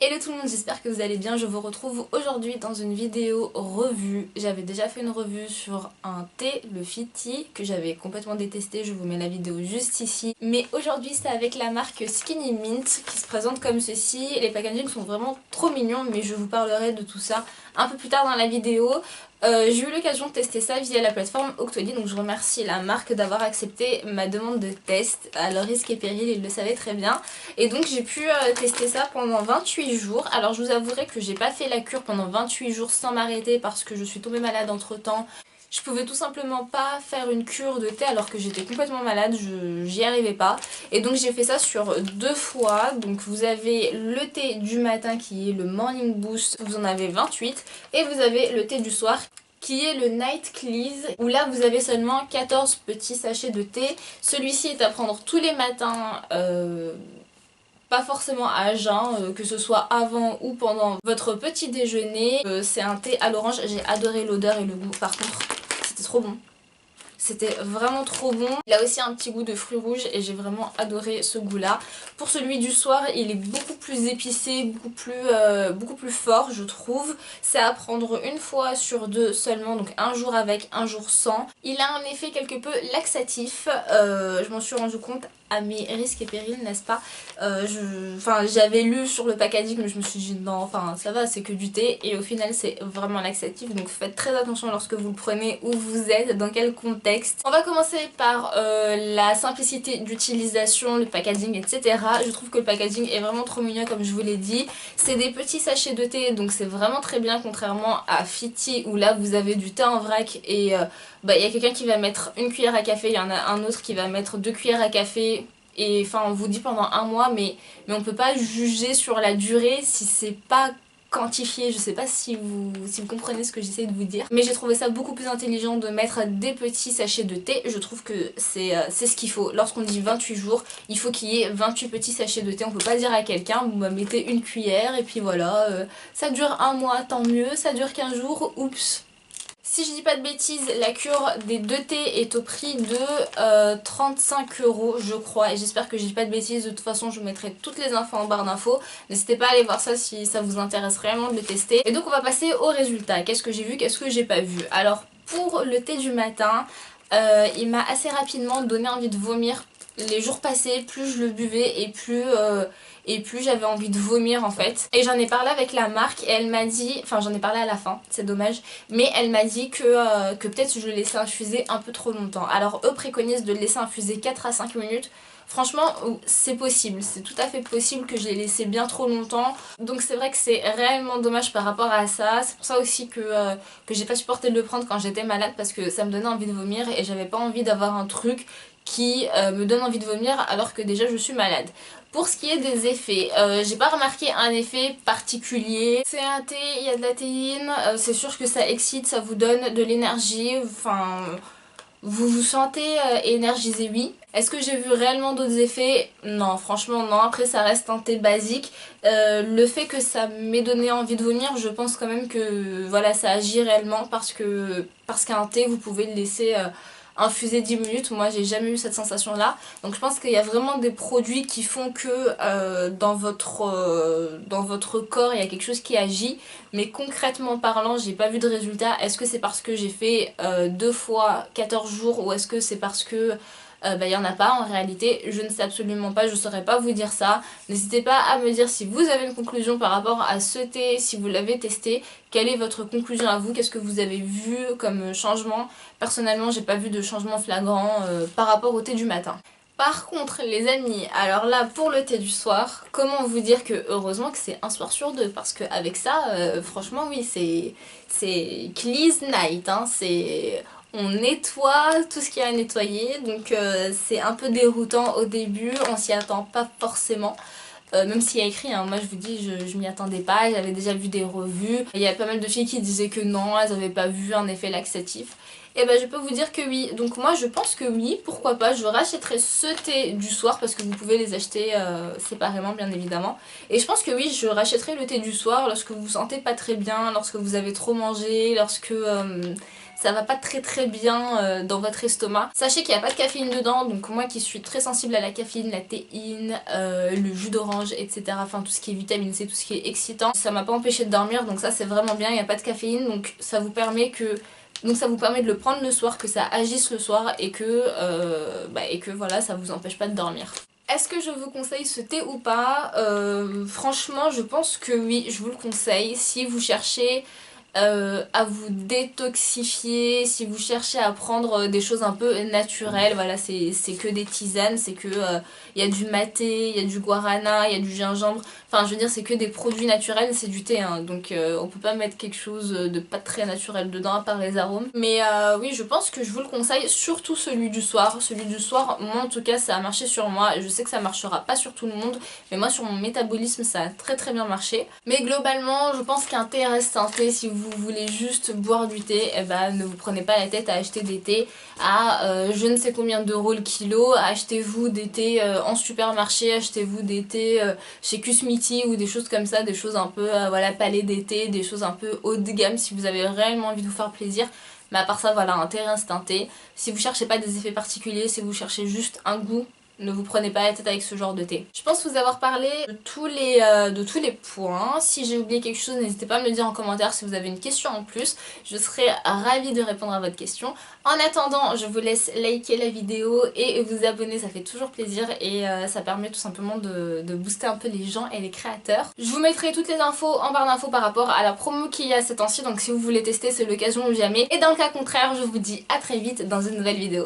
Hello tout le monde, j'espère que vous allez bien. Je vous retrouve aujourd'hui dans une vidéo revue. J'avais déjà fait une revue sur un thé, le Fiti, que j'avais complètement détesté. Je vous mets la vidéo juste ici. Mais aujourd'hui c'est avec la marque Skinny Mint qui se présente comme ceci. Les packagings sont vraiment trop mignons, mais je vous parlerai de tout ça un peu plus tard dans la vidéo. J'ai eu l'occasion de tester ça via la plateforme Octoly, donc je remercie la marque d'avoir accepté ma demande de test à leur risque et péril, ils le savaient très bien. Et donc j'ai pu tester ça pendant 28 jours. Alors je vous avouerai que j'ai pas fait la cure pendant 28 jours sans m'arrêter parce que je suis tombée malade entre temps. Je pouvais tout simplement pas faire une cure de thé alors que j'étais complètement malade, j'y arrivais pas. Et donc j'ai fait ça sur 2 fois. Donc vous avez le thé du matin qui est le Morning Boost, vous en avez 28. Et vous avez le thé du soir qui est le Night Cleanse, où là vous avez seulement 14 petits sachets de thé. Celui-ci est à prendre tous les matins, pas forcément à jeun, que ce soit avant ou pendant votre petit déjeuner. C'est un thé à l'orange, j'ai adoré l'odeur et le goût, par contre c'était trop bon. C'était vraiment trop bon. Il a aussi un petit goût de fruits rouges et j'ai vraiment adoré ce goût là. Pour celui du soir, il est beaucoup plus épicé, beaucoup plus fort je trouve. C'est à prendre une fois sur 2 seulement, donc un jour avec, un jour sans. Il a un effet quelque peu laxatif, je m'en suis rendu compte à mes risques et périls, n'est-ce pas. J'avais lu sur le packaging mais je me suis dit non, enfin ça va, c'est que du thé, et au final c'est vraiment laxatif, donc faites très attention lorsque vous le prenez, où vous êtes, dans quel contexte. On va commencer par la simplicité d'utilisation, le packaging, etc. Je trouve que le packaging est vraiment trop mignon comme je vous l'ai dit. C'est des petits sachets de thé, donc c'est vraiment très bien, contrairement à Fiti où là vous avez du thé en vrac et il y a quelqu'un qui va mettre une cuillère à café, il y en a un autre qui va mettre 2 cuillères à café. Et enfin on vous dit pendant un mois, mais on peut pas juger sur la durée si c'est pas quantifié. Je sais pas si vous comprenez ce que j'essaie de vous dire, mais j'ai trouvé ça beaucoup plus intelligent de mettre des petits sachets de thé. Je trouve que c'est ce qu'il faut. Lorsqu'on dit 28 jours, il faut qu'il y ait 28 petits sachets de thé. On peut pas dire à quelqu'un vous me mettez une cuillère et puis voilà, ça dure un mois, tant mieux. Ça dure 15 jours, oups. Si je dis pas de bêtises, la cure des 2 thés est au prix de 35 € je crois, et j'espère que je dis pas de bêtises. De toute façon je vous mettrai toutes les infos en barre d'infos, n'hésitez pas à aller voir ça si ça vous intéresse réellement de le tester. Et donc on va passer aux résultats. Qu'est-ce que j'ai vu, qu'est-ce que j'ai pas vu. Alors pour le thé du matin, il m'a assez rapidement donné envie de vomir. Les jours passés, plus je le buvais et plus j'avais envie de vomir en fait. Et j'en ai parlé avec la marque et elle m'a dit, enfin j'en ai parlé à la fin, c'est dommage, mais elle m'a dit que peut-être je le laissais infuser un peu trop longtemps. Alors eux préconisent de le laisser infuser 4 à 5 minutes. Franchement c'est possible, c'est tout à fait possible que je l'ai laissé bien trop longtemps. Donc c'est vrai que c'est réellement dommage par rapport à ça. C'est pour ça aussi que j'ai pas supporté de le prendre quand j'étais malade, parce que ça me donnait envie de vomir et j'avais pas envie d'avoir un truc qui me donne envie de vomir alors que déjà je suis malade. Pour ce qui est des effets, j'ai pas remarqué un effet particulier. C'est un thé, il y a de la théine, c'est sûr que ça excite, ça vous donne de l'énergie, enfin vous vous sentez énergisé, oui. Est-ce que j'ai vu réellement d'autres effets? Non, franchement non. Après ça reste un thé basique. Le fait que ça m'ait donné envie de vomir, je pense quand même que voilà, ça agit réellement, parce qu'un thé vous pouvez le laisser infuser 10 minutes. Moi j'ai jamais eu cette sensation là. Donc je pense qu'il y a vraiment des produits qui font que dans votre corps il y a quelque chose qui agit. Mais concrètement parlant, j'ai pas vu de résultat. Est-ce que c'est parce que j'ai fait 2 fois 14 jours, ou est-ce que c'est parce que il y en a pas en réalité? Je ne sais absolument pas, je saurais pas vous dire ça. N'hésitez pas à me dire si vous avez une conclusion par rapport à ce thé, si vous l'avez testé. Quelle est votre conclusion à vous? Qu'est-ce que vous avez vu comme changement? Personnellement j'ai pas vu de changement flagrant par rapport au thé du matin. Par contre les amis, alors là pour le thé du soir, comment vous dire que heureusement que c'est un soir sur 2, parce qu'avec ça franchement oui, c'est cleanse night, hein, c'est... On nettoie tout ce qu'il y a à nettoyer, donc c'est un peu déroutant au début, on s'y attend pas forcément. Même s'il y a écrit, hein, moi je vous dis, je m'y attendais pas, j'avais déjà vu des revues. Il y a pas mal de filles qui disaient que non, elles avaient pas vu un effet laxatif. Et ben je peux vous dire que oui, donc moi je pense que oui, pourquoi pas, je rachèterai ce thé du soir, parce que vous pouvez les acheter séparément bien évidemment. Et je pense que oui, je rachèterai le thé du soir lorsque vous vous sentez pas très bien, lorsque vous avez trop mangé, lorsque ça va pas très bien dans votre estomac. Sachez qu'il n'y a pas de caféine dedans, donc moi qui suis très sensible à la caféine, la théine, le jus d'orange, etc. Enfin tout ce qui est vitamine C, tout ce qui est excitant, ça m'a pas empêché de dormir, donc ça c'est vraiment bien, il n'y a pas de caféine, donc ça vous permet de le prendre le soir, que ça agisse le soir et que voilà, ça vous empêche pas de dormir. Est-ce que je vous conseille ce thé ou pas? Franchement je pense que oui, je vous le conseille si vous cherchez à vous détoxifier, si vous cherchez à prendre des choses un peu naturelles, voilà, c'est que des tisanes, c'est que y a du maté, il y a du guarana, il y a du gingembre, enfin je veux dire c'est que des produits naturels, c'est du thé hein, donc on peut pas mettre quelque chose de pas très naturel dedans à part les arômes. Mais oui, je pense que je vous le conseille, surtout celui du soir. Celui du soir, moi en tout cas ça a marché sur moi, je sais que ça marchera pas sur tout le monde, mais moi sur mon métabolisme ça a très bien marché. Mais globalement je pense qu'un thé reste un thé. Si vous voulez juste boire du thé, eh ben, ne vous prenez pas la tête à acheter des thés à je ne sais combien d'euros le kilo. Achetez-vous des thés en supermarché, achetez-vous des thés chez Kusmiti ou des choses comme ça, des choses un peu voilà, palais d'été, des choses un peu haut de gamme si vous avez réellement envie de vous faire plaisir. Mais à part ça, voilà, un thé reste un thé. Si vous cherchez pas des effets particuliers, si vous cherchez juste un goût, ne vous prenez pas la tête avec ce genre de thé. Je pense vous avoir parlé de tous les points. Si j'ai oublié quelque chose, n'hésitez pas à me le dire en commentaire si vous avez une question en plus. Je serai ravie de répondre à votre question. En attendant, je vous laisse liker la vidéo et vous abonner, ça fait toujours plaisir et ça permet tout simplement de booster un peu les gens et les créateurs. Je vous mettrai toutes les infos en barre d'infos par rapport à la promo qu'il y a ces temps-ci, donc si vous voulez tester, c'est l'occasion ou jamais. Et dans le cas contraire, je vous dis à très vite dans une nouvelle vidéo.